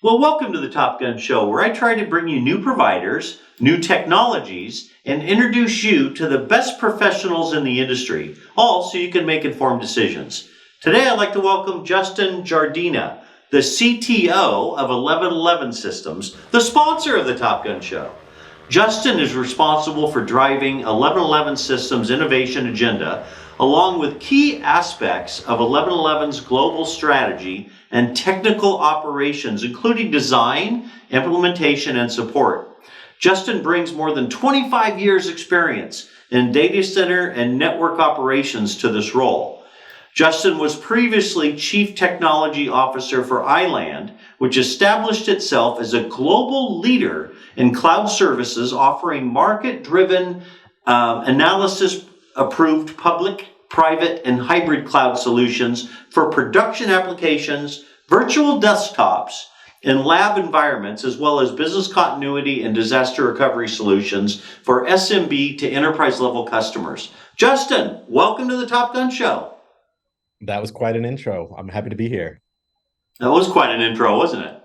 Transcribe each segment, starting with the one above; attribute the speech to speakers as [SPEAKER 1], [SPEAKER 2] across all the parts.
[SPEAKER 1] Well, welcome to the Top Gun Show, where I try to bring you new providers, new technologies, and introduce you to the best professionals in the industry, all so you can make informed decisions. Today, I'd like to welcome Justin Giardina, the CTO of 1111 Systems, the sponsor of the Top Gun Show. Justin is responsible for driving 1111 Systems' innovation agenda, along with key aspects of 1111's global strategy and technical operations, including design, implementation, and support. Justin brings more than 25 years' experience in data center and network operations to this role. Justin was previously Chief Technology Officer for Island, which established itself as a global leader in cloud services, offering market-driven analysis-approved public, private, and hybrid cloud solutions for production applications, virtual desktops, and lab environments, as well as business continuity and disaster recovery solutions for SMB to enterprise-level customers. Justin, welcome to the Top Gun Show.
[SPEAKER 2] That was quite an intro. I'm happy to be here.
[SPEAKER 1] That was quite an intro, wasn't it?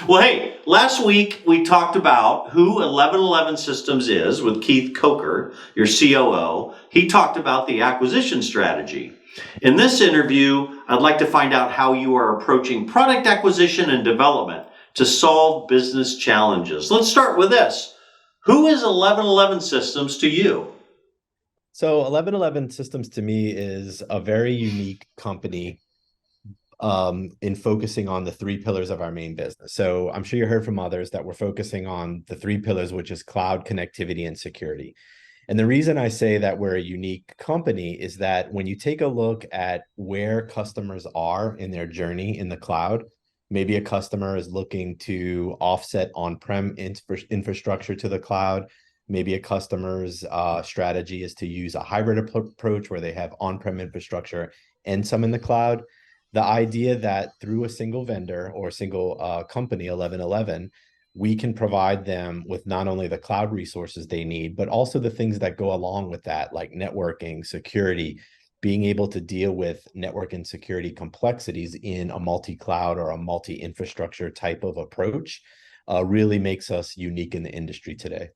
[SPEAKER 1] Well, hey, last week we talked about who 1111 Systems is with Keith Coker, your COO. He talked about the acquisition strategy. In this interview, I'd like to find out how you are approaching product acquisition and development to solve business challenges. Let's start with this. Who is 1111 Systems to you?
[SPEAKER 2] So 1111 Systems to me is a very unique company in focusing on the three pillars of our main business. So I'm sure you heard from others that we're focusing on the three pillars, which is cloud, connectivity, and security. And the reason I say that we're a unique company is that when you take a look at where customers are in their journey in the cloud, maybe a customer is looking to offset on-prem infrastructure to the cloud. Maybe a customer's strategy is to use a hybrid approach where they have on-prem infrastructure and some in the cloud. The idea that through a single vendor or a single company, 1111, we can provide them with not only the cloud resources they need, but also the things that go along with that, like networking, security, being able to deal with network and security complexities in a multi-cloud or a multi-infrastructure type of approach really makes us unique in the industry today.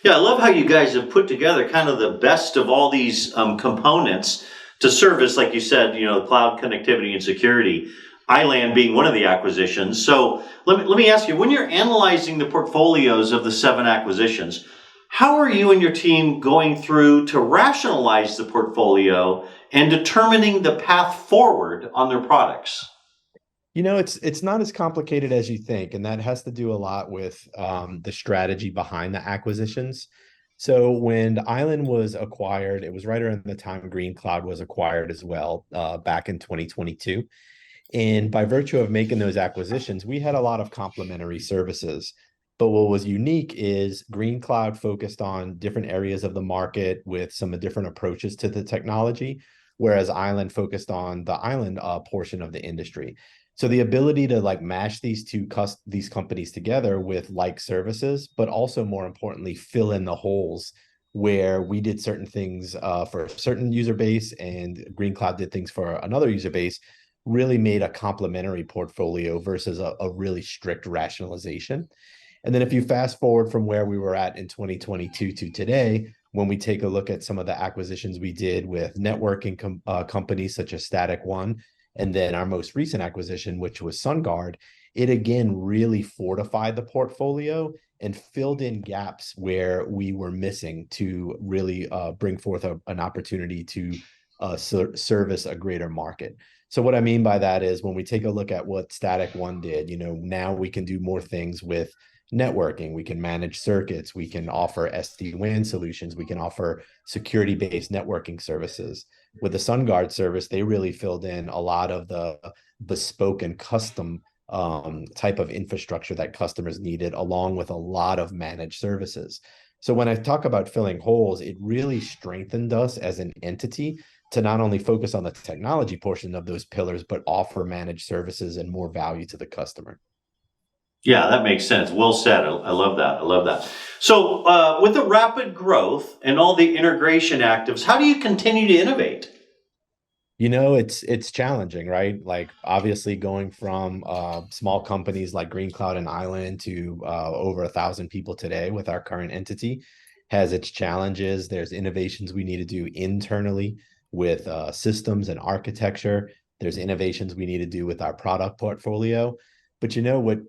[SPEAKER 1] Yeah, I love how you guys have put together kind of the best of all these components to service, like you said, cloud connectivity and security, Island being one of the acquisitions. So let me ask you, when you're analyzing the portfolios of the 7 acquisitions, how are you and your team going through to rationalize the portfolio and determining the path forward on their products?
[SPEAKER 2] It's not as complicated as you think, and that has to do a lot with the strategy behind the acquisitions. So when Island was acquired, it was right around the time Green Cloud was acquired as well, back in 2022. And by virtue of making those acquisitions, we had a lot of complementary services. But what was unique is Green Cloud focused on different areas of the market with some different approaches to the technology, whereas Island focused on the Island portion of the industry. So the ability to mash these these companies together with like services, but also more importantly, fill in the holes where we did certain things for a certain user base and Green Cloud did things for another user base, really made a complementary portfolio versus a really strict rationalization. And then if you fast forward from where we were at in 2022 to today, when we take a look at some of the acquisitions we did with networking companies such as Static One, and then our most recent acquisition, which was SunGuard, it again really fortified the portfolio and filled in gaps where we were missing to really bring forth an opportunity to service a greater market. So what I mean by that is when we take a look at what Static One did, now we can do more things with networking. We can manage circuits. We can offer SD-WAN solutions. We can offer security-based networking services. With the SunGuard service, they really filled in a lot of the bespoke and custom type of infrastructure that customers needed, along with a lot of managed services. So when I talk about filling holes, it really strengthened us as an entity to not only focus on the technology portion of those pillars, but offer managed services and more value to the customer.
[SPEAKER 1] Yeah, that makes sense. Well said. I love that. I love that. So with the rapid growth and all the integration actives, how do you continue to innovate?
[SPEAKER 2] It's challenging, right? Like obviously going from small companies like Green Cloud and Island to over 1,000 people today with our current entity has its challenges. There's innovations we need to do internally with systems and architecture. There's innovations we need to do with our product portfolio. But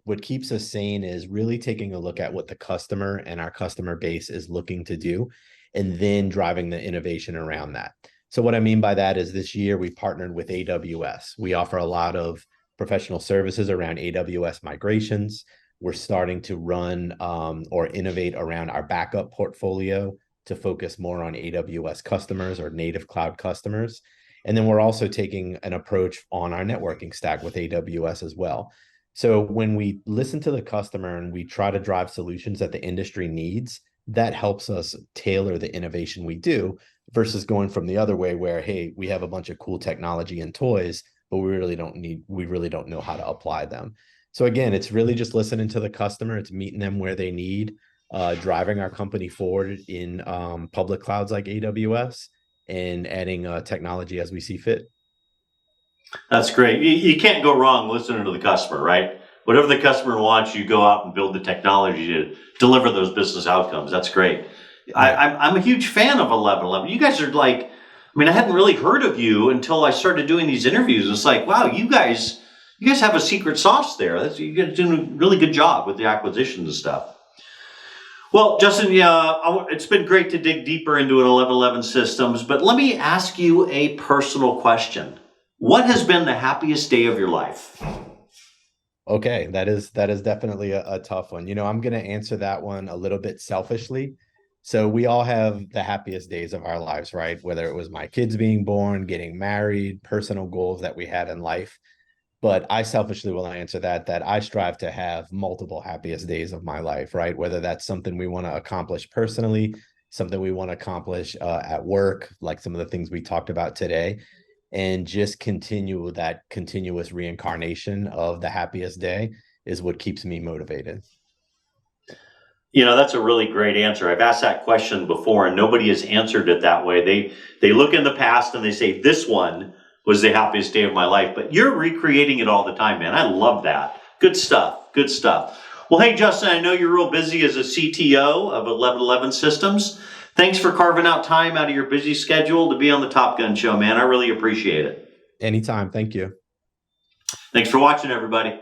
[SPEAKER 2] what keeps us sane is really taking a look at what the customer and our customer base is looking to do, and then driving the innovation around that. So what I mean by that is this year we partnered with AWS. We offer a lot of professional services around AWS migrations. We're starting to run or innovate around our backup portfolio to focus more on AWS customers or native cloud customers. And then we're also taking an approach on our networking stack with AWS as well. So when we listen to the customer and we try to drive solutions that the industry needs, that helps us tailor the innovation we do versus going from the other way where, hey, we have a bunch of cool technology and toys, but we really don't know how to apply them. So again, it's really just listening to the customer. It's meeting them where they need, driving our company forward in public clouds like AWS, and adding technology as we see fit.
[SPEAKER 1] That's great. You can't go wrong listening to the customer, right? Whatever the customer wants, you go out and build the technology to deliver those business outcomes. That's great.
[SPEAKER 2] Right.
[SPEAKER 1] I'm a huge fan of 1111. You guys are like, I mean, I hadn't really heard of you until I started doing these interviews. It's like, wow, you guys have a secret sauce there. You guys doing a really good job with the acquisitions and stuff. Well, Justin, yeah, it's been great to dig deeper into an 1111 systems, but let me ask you a personal question. What has been the happiest day of your life?
[SPEAKER 2] Okay, that is definitely a tough one. I'm going to answer that one a little bit selfishly. So we all have the happiest days of our lives, right? Whether it was my kids being born, getting married, personal goals that we had in life. But I selfishly will answer that I strive to have multiple happiest days of my life, right? Whether that's something we want to accomplish personally, something we want to accomplish at work, like some of the things we talked about today, and just continue that continuous reincarnation of the happiest day is what keeps me motivated.
[SPEAKER 1] That's a really great answer. I've asked that question before and nobody has answered it that way. They look in the past and they say, this one was the happiest day of my life, but you're recreating it all the time, man. I love that. Good stuff. Good stuff. Well, hey, Justin, I know you're real busy as a CTO of 1111 Systems. Thanks for carving out time out of your busy schedule to be on the Top Gun Show, man. I really appreciate it.
[SPEAKER 2] Anytime. Thank you.
[SPEAKER 1] Thanks for watching, everybody.